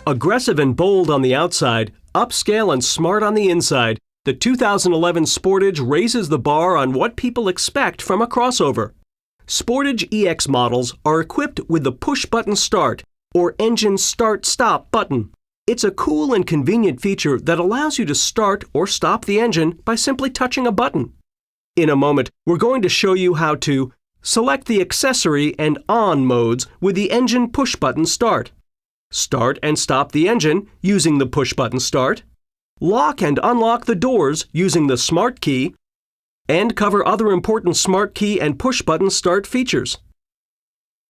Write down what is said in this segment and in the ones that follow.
Aggressive and bold on the outside, upscale and smart on the inside, the 2011 Sportage raises the bar on what people expect from a crossover. Sportage EX models are equipped with the push-button start, or engine start-stop button. It's a cool and convenient feature that allows you to start or stop the engine by simply touching a button. In a moment, we're going to show you how to select the accessory and on modes with the engine push-button start, start and stop the engine using the push-button start, lock and unlock the doors using the smart key, and cover other important smart key and push-button start features.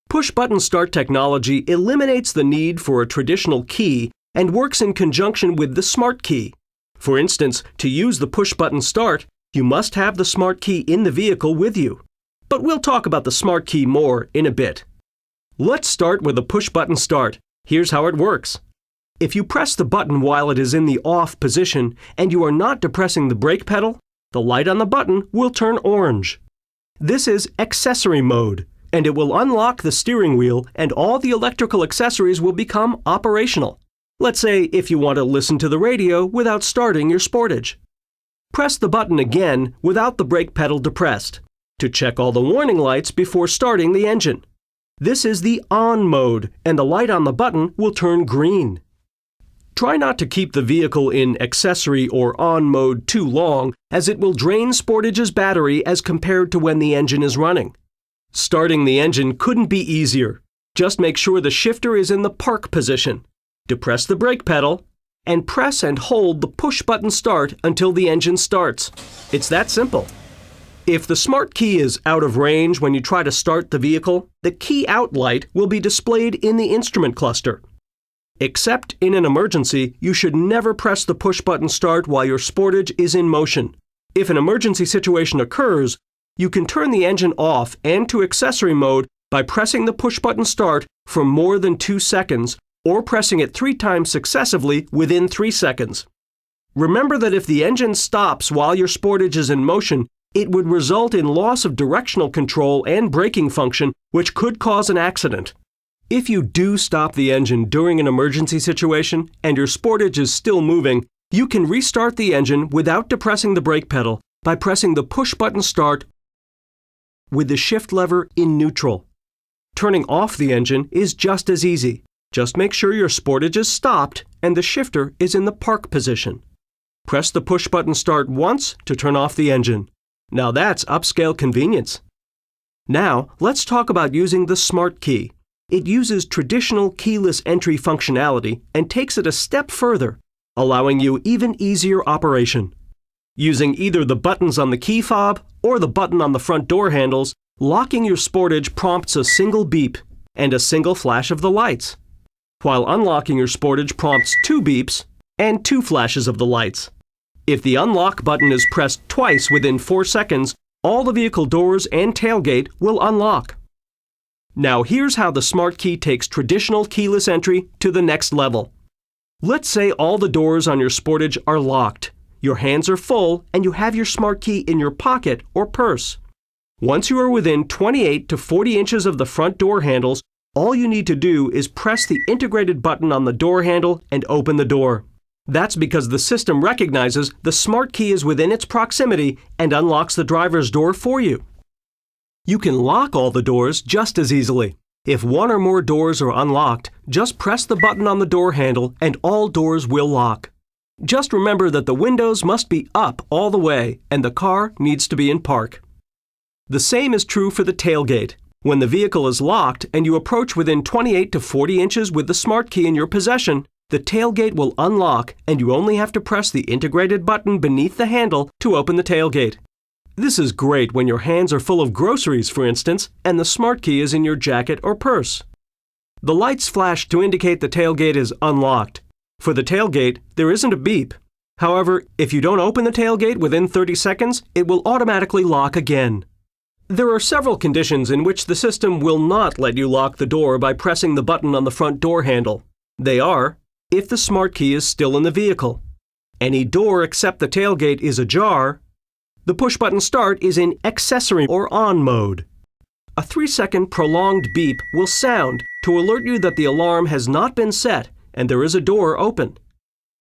Push-button start technology eliminates the need for a traditional key and works in conjunction with the smart key. For instance, to use the push-button start, you must have the smart key in the vehicle with you. But we'll talk about the smart key more in a bit. Let's start with the push-button start. Here's how it works. If you press the button while it is in the off position and you are not depressing the brake pedal, the light on the button will turn orange. This is accessory mode, and it will unlock the steering wheel and all the electrical accessories will become operational. Let's say if you want to listen to the radio without starting your Sportage. Press the button again without the brake pedal depressed to check all the warning lights before starting the engine. This is the on mode, and the light on the button will turn green. Try not to keep the vehicle in accessory or on mode too long, as it will drain Sportage's battery as compared to when the engine is running. Starting the engine couldn't be easier. Just make sure the shifter is in the park position. Depress the brake pedal, and press and hold the push-button start until the engine starts. It's that simple. If the smart key is out of range when you try to start the vehicle, the key out light will be displayed in the instrument cluster. Except in an emergency, you should never press the push-button start while your Sportage is in motion. If an emergency situation occurs, you can turn the engine off and to accessory mode by pressing the push-button start for more than 2 seconds or pressing it 3 times successively within 3 seconds. Remember that if the engine stops while your Sportage is in motion, it would result in loss of directional control and braking function, which could cause an accident. If you do stop the engine during an emergency situation and your Sportage is still moving, you can restart the engine without depressing the brake pedal by pressing the push-button start with the shift lever in neutral. Turning off the engine is just as easy. Just make sure your Sportage is stopped and the shifter is in the park position. Press the push-button start once to turn off the engine. Now that's upscale convenience. Now, let's talk about using the smart key. It uses traditional keyless entry functionality and takes it a step further, allowing you even easier operation. Using either the buttons on the key fob or the button on the front door handles, locking your Sportage prompts a single beep and a single flash of the lights, while unlocking your Sportage prompts 2 beeps and 2 flashes of the lights. If the unlock button is pressed twice within 4 seconds, all the vehicle doors and tailgate will unlock. Now here's how the smart key takes traditional keyless entry to the next level. Let's say all the doors on your Sportage are locked. Your hands are full and you have your smart key in your pocket or purse. Once you are within 28 to 40 inches of the front door handles, all you need to do is press the integrated button on the door handle and open the door. That's because the system recognizes the smart key is within its proximity and unlocks the driver's door for you. You can lock all the doors just as easily. If one or more doors are unlocked, just press the button on the door handle and all doors will lock. Just remember that the windows must be up all the way and the car needs to be in park. The same is true for the tailgate. When the vehicle is locked and you approach within 28 to 40 inches with the smart key in your possession, the tailgate will unlock and you only have to press the integrated button beneath the handle to open the tailgate. This is great when your hands are full of groceries, for instance, and the smart key is in your jacket or purse. The lights flash to indicate the tailgate is unlocked. For the tailgate, there isn't a beep. However, if you don't open the tailgate within 30 seconds, it will automatically lock again. There are several conditions in which the system will not let you lock the door by pressing the button on the front door handle. They are: if the smart key is still in the vehicle, any door except the tailgate is ajar, the push-button start is in accessory or on mode. A 3-second prolonged beep will sound to alert you that the alarm has not been set and there is a door open.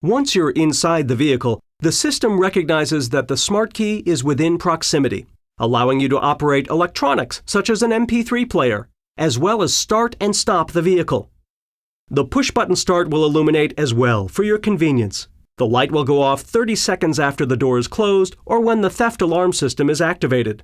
Once you're inside the vehicle, the system recognizes that the smart key is within proximity, allowing you to operate electronics such as an MP3 player, as well as start and stop the vehicle. The push-button start will illuminate as well for your convenience. The light will go off 30 seconds after the door is closed or when the theft alarm system is activated.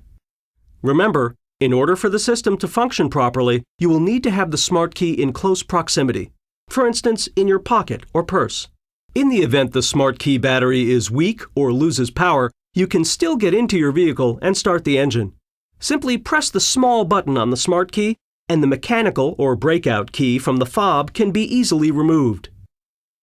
Remember, in order for the system to function properly, you will need to have the smart key in close proximity, for instance, in your pocket or purse. In the event the smart key battery is weak or loses power, you can still get into your vehicle and start the engine. Simply press the small button on the smart key, and the mechanical or breakout key from the fob can be easily removed.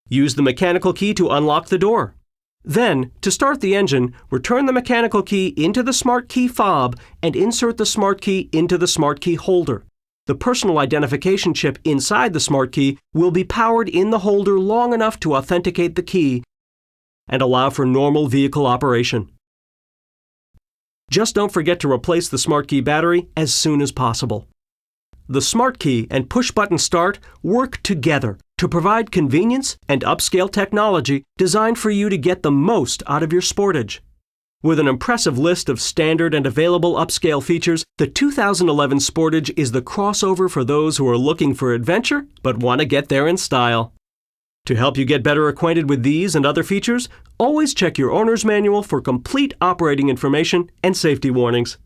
Use the mechanical key to unlock the door. Then, to start the engine, return the mechanical key into the smart key fob and insert the smart key into the smart key holder. The personal identification chip inside the smart key will be powered in the holder long enough to authenticate the key and allow for normal vehicle operation. Just don't forget to replace the smart key battery as soon as possible. The smart key and push-button start work together to provide convenience and upscale technology designed for you to get the most out of your Sportage. With an impressive list of standard and available upscale features, the 2011 Sportage is the crossover for those who are looking for adventure but want to get there in style. To help you get better acquainted with these and other features, always check your owner's manual for complete operating information and safety warnings.